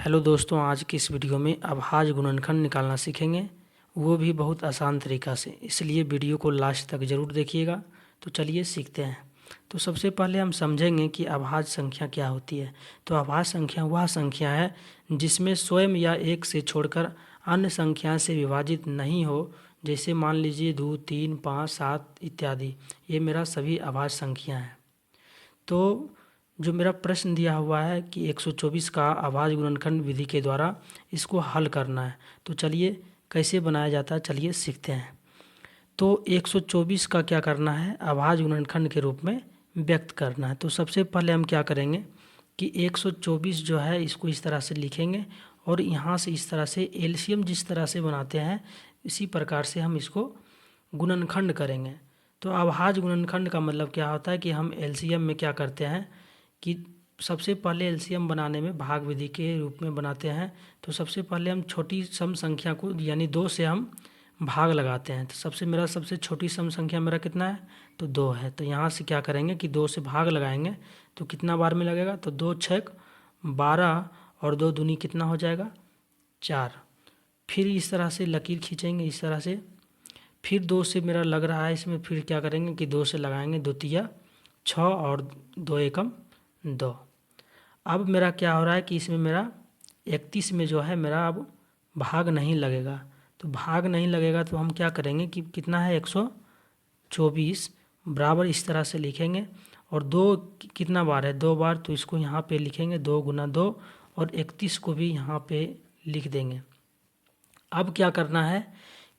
Hello दोस्तों, आज की इस वीडियो में अभाज्य गुणनखंड निकालना सीखेंगे, वो भी बहुत आसान तरीक़ा से। इसलिए वीडियो को लास्ट तक ज़रूर देखिएगा। तो चलिए सीखते हैं। तो सबसे पहले हम समझेंगे कि अभाज्य संख्या क्या होती है। तो अभाज्य संख्या वह संख्या है जिसमें स्वयं या एक से छोड़कर अन्य संख्या से विभाजित नहीं हो। जैसे मान लीजिए 2, 3, 5, 7 इत्यादि। ये मेरा सभी अभाज्य संख्या है। तो जो मेरा प्रश्न दिया हुआ है कि 124 का अभाज्य गुणनखंड विधि के द्वारा इसको हल करना है। तो चलिए कैसे बनाया जाता है, चलिए सीखते हैं। तो 124 का क्या करना है, अभाज्य गुणनखंड के रूप में व्यक्त करना है। तो सबसे पहले हम क्या करेंगे कि 124 जो है इसको इस तरह से लिखेंगे और यहाँ से इस तरह से एलसीएम जिस तरह से बनाते हैं इसी प्रकार से हम इसको गुणनखंड करेंगे। तो अभाज्य गुणनखंड का मतलब क्या होता है कि हम एलसीएम में क्या करते हैं कि सबसे पहले एलसीएम बनाने में भाग विधि के रूप में बनाते हैं। तो सबसे पहले हम छोटी सम संख्या को यानी 2 से हम भाग लगाते हैं। तो सबसे छोटी सम संख्या मेरा कितना है, तो 2 है। तो यहाँ से क्या करेंगे कि 2 से भाग लगाएंगे तो कितना बार में लगेगा, तो 2 छक 12 और 2 दूनी कितना हो जाएगा, 4। फिर इस तरह से लकीर खींचेंगे इस तरह से। फिर 2 से मेरा लग रहा है इसमें, फिर क्या करेंगे कि 2 से लगाएंगे, 2 तिया 6 और 2 एकम 2। अब मेरा क्या हो रहा है कि इसमें मेरा 31 में जो है मेरा अब भाग नहीं लगेगा। तो भाग नहीं लगेगा तो हम क्या करेंगे कि कितना है 124 बराबर इस तरह से लिखेंगे। और 2 कितना बार है, 2 बार, तो इसको यहाँ पे लिखेंगे 2 गुना 2 और 31 को भी यहाँ पे लिख देंगे। अब क्या करना है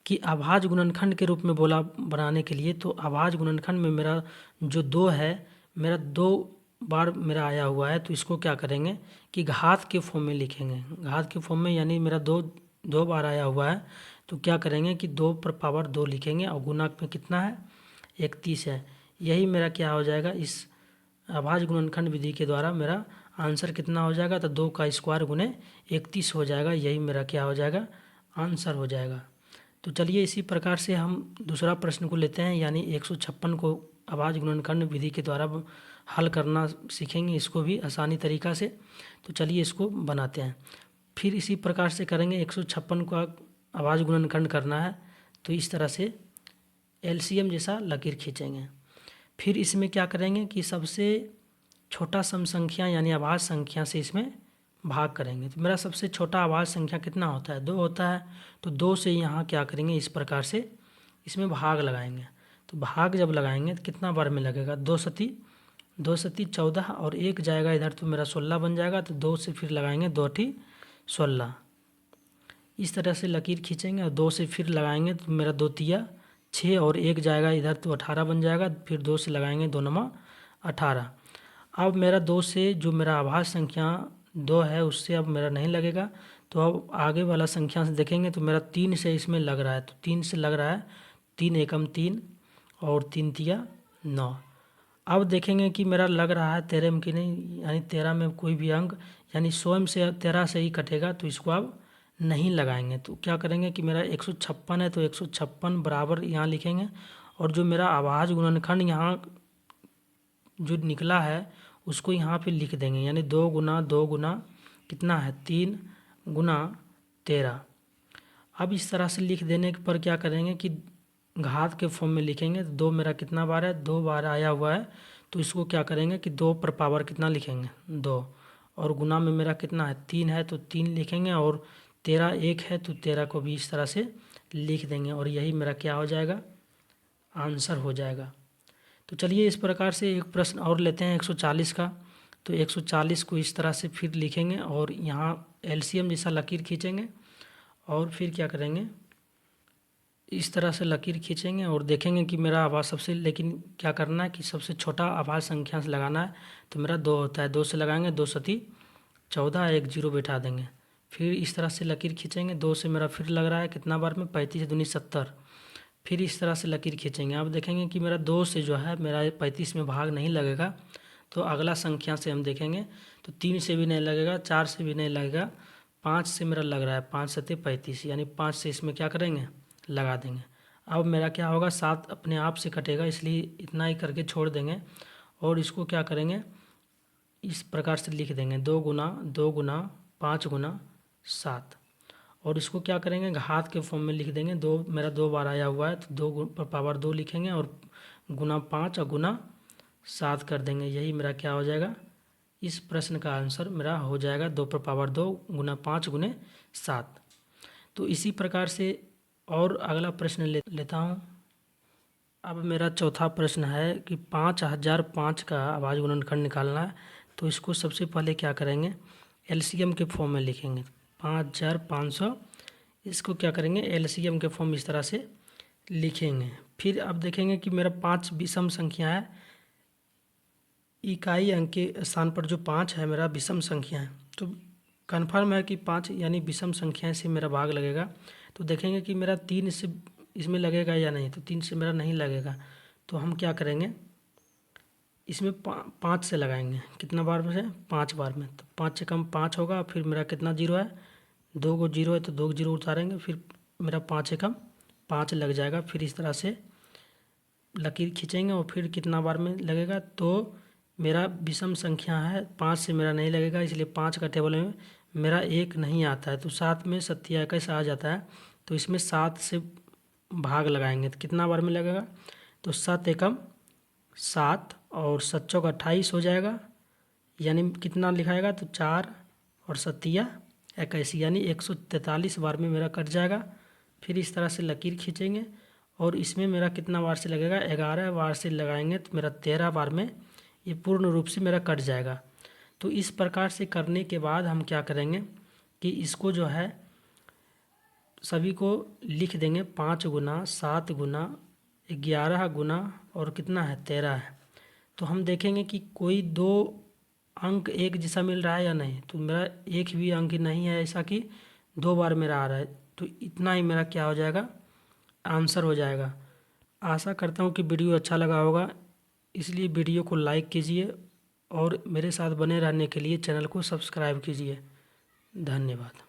कि अभाज्य गुणनखंड के रूप में बोला बनाने के लिए, तो अभाज्य गुणनखंड में मेरा जो 2 है मेरा 2 बार मेरा आया हुआ है। तो इसको क्या करेंगे कि घात के फॉर्म में लिखेंगे। घात के फॉर्म में यानी मेरा 2 बार आया हुआ है तो क्या करेंगे कि 2 पर पावर 2 लिखेंगे और गुणा में कितना है 31 है। यही मेरा क्या हो जाएगा, इस अभाज्य गुणनखंड विधि के द्वारा मेरा आंसर कितना हो जाएगा, तो 2 का स्क्वायर गुने 31 हो जाएगा। यही मेरा क्या हो जाएगा, आंसर हो जाएगा। तो चलिए इसी प्रकार से हम दूसरा प्रश्न को लेते हैं, यानी 156 को अभाज्य गुणनखंड विधि के द्वारा हल करना सीखेंगे, इसको भी आसानी तरीक़ा से। तो चलिए इसको बनाते हैं। फिर इसी प्रकार से करेंगे, 156 का अभाज्य गुणनखंड करना है तो इस तरह से एलसीएम जैसा लकीर खींचेंगे। फिर इसमें क्या करेंगे कि सबसे छोटा सम संख्या यानी अभाज्य संख्या से इसमें भाग करेंगे। तो मेरा सबसे छोटा अभाज्य संख्या कितना होता है, 2 होता है। तो 2 से यहाँ क्या करेंगे, इस प्रकार से इसमें भाग लगाएंगे। तो भाग जब लगाएंगे तो कितना बार में लगेगा, 2 सती 14 और 1 जाएगा इधर तो मेरा 16 बन जाएगा। तो 2 से फिर लगाएंगे 2 ठी 16, इस तरह से लकीर खींचेंगे और 2 से फिर लगाएंगे तो मेरा 2 तिया 6 और 1 जाएगा इधर तो 18 बन जाएगा। फिर 2 से लगाएंगे 2 नमा 18। अब मेरा 2 से जो मेरा अभाज्य संख्या 2 है उससे अब मेरा नहीं लगेगा। तो अब आगे वाला संख्या से देखेंगे तो मेरा 3 से इसमें लग रहा है। तो 3 से लग रहा है 3 एकम 3 और 3 तिया 9। अब देखेंगे कि मेरा लग रहा है 13 में कि नहीं, यानी 13 में कोई भी अंक यानी स्वयं से 13 से ही कटेगा। तो इसको अब नहीं लगाएंगे। तो क्या करेंगे कि मेरा 156 है तो 156 बराबर यहाँ लिखेंगे। और जो मेरा अभाज्य गुणनखंड यहाँ जो निकला है उसको यहाँ पे लिख देंगे, यानी 2 गुना 2 गुना कितना है 3 गुना 13। अब इस तरह से लिख देने पर क्या करेंगे कि घात के फॉर्म में लिखेंगे। तो 2 मेरा कितना बार है, 2 बार आया हुआ है। तो इसको क्या करेंगे कि 2 पर पावर कितना लिखेंगे 2 और गुना में मेरा कितना है 3 है तो 3 लिखेंगे और 13 1 है तो 13 को भी इस तरह से लिख देंगे। और यही मेरा क्या हो जाएगा, आंसर हो जाएगा। तो चलिए इस प्रकार से एक प्रश्न और लेते हैं 140 का। तो 140 को इस तरह से फिर लिखेंगे और यहाँ एलसीएम जैसा लकीर खींचेंगे और फिर क्या करेंगे, इस तरह से लकीर खींचेंगे और देखेंगे कि मेरा आवाज़ सबसे, लेकिन क्या करना है कि सबसे छोटा आवाज़ संख्या से लगाना है। तो मेरा 2 होता है, 2 से लगाएंगे 2 सती 14, 1 0 बैठा देंगे। फिर इस तरह से लकीर खींचेंगे, 2 से मेरा फिर लग रहा है कितना बार में 35 दूनी 70। फिर इस तरह से लकीर खींचेंगे। अब देखेंगे कि मेरा 2 से जो है मेरा 35 में भाग नहीं लगेगा। तो अगला संख्या से हम देखेंगे तो 3 से भी नहीं लगेगा, 4 से भी नहीं लगेगा, 5 से मेरा लग रहा है, 5 सत्ते 35 यानी 5 से इसमें क्या करेंगे, लगा देंगे। अब मेरा क्या होगा, 7 अपने आप से कटेगा इसलिए इतना ही करके छोड़ देंगे। और इसको क्या करेंगे, इस प्रकार से लिख देंगे 2 गुना 5 गुना 7। और इसको क्या करेंगे, घात के फॉर्म में लिख देंगे। 2 मेरा 2 बार आया हुआ है तो 2 पर पावर 2 लिखेंगे और गुना 5 और गुना 7 कर देंगे। यही मेरा क्या हो जाएगा, इस प्रश्न का आंसर मेरा हो जाएगा 2 पर पावर 2 गुना 5 गुने 7। तो इसी प्रकार से और अगला प्रश्न लेता हूँ। अब मेरा चौथा प्रश्न है कि 5005 का अभाज्य गुणनखंड निकालना है। तो इसको सबसे पहले क्या करेंगे, एलसीएम के फॉर्म में लिखेंगे। 5500 इसको क्या करेंगे, एलसीएम के फॉर्म इस तरह से लिखेंगे। फिर अब देखेंगे कि मेरा 5 विषम संख्या है, इकाई अंक के स्थान पर जो 5 है मेरा विषम संख्या है। तो कन्फर्म है कि 5 यानी विषम संख्या से मेरा भाग लगेगा। तो देखेंगे कि मेरा 3 से इसमें लगेगा या नहीं। तो 3 से मेरा नहीं लगेगा। तो हम क्या करेंगे, इसमें 5 से लगाएंगे। कितना बार में है, 5 बार में। तो 5 से कम 5 होगा। फिर मेरा कितना जीरो है, 2 को जीरो है तो 2 जीरो उतारेंगे। फिर मेरा 5 से कम 5 लग जाएगा। फिर इस तरह से लकीर खींचेंगे और फिर कितना बार में लगेगा। तो मेरा विषम संख्या है, 5 से मेरा नहीं लगेगा, इसलिए 5 का टेबल में मेरा 1 नहीं आता है। तो 7 में 7 कैसे आ जाता है। तो इसमें 7 से भाग लगाएंगे तो कितना बार में लगेगा। तो 7 एकम 7 और 7 चौक 28 हो जाएगा। यानी कितना लिखाएगा, तो 4 और 7 81 यानी 143 बार में मेरा कट जाएगा। फिर इस तरह से लकीर खींचेंगे और इसमें मेरा कितना बार से लगेगा, 11 बार से लगाएंगे तो मेरा 13 बार में ये पूर्ण रूप से मेरा कट जाएगा। तो इस प्रकार से करने के बाद हम क्या करेंगे कि इसको जो है सभी को लिख देंगे। 5 गुना 7 गुना 11 गुना और कितना है 13 है। तो हम देखेंगे कि कोई 2 अंक एक जैसा मिल रहा है या नहीं। तो मेरा एक भी अंक नहीं है ऐसा कि 2 बार मेरा आ रहा है। तो इतना ही मेरा क्या हो जाएगा, आंसर हो जाएगा। आशा करता हूँ कि वीडियो अच्छा लगा होगा, इसलिए वीडियो को लाइक कीजिए और मेरे साथ बने रहने के लिए चैनल को सब्सक्राइब कीजिए। धन्यवाद।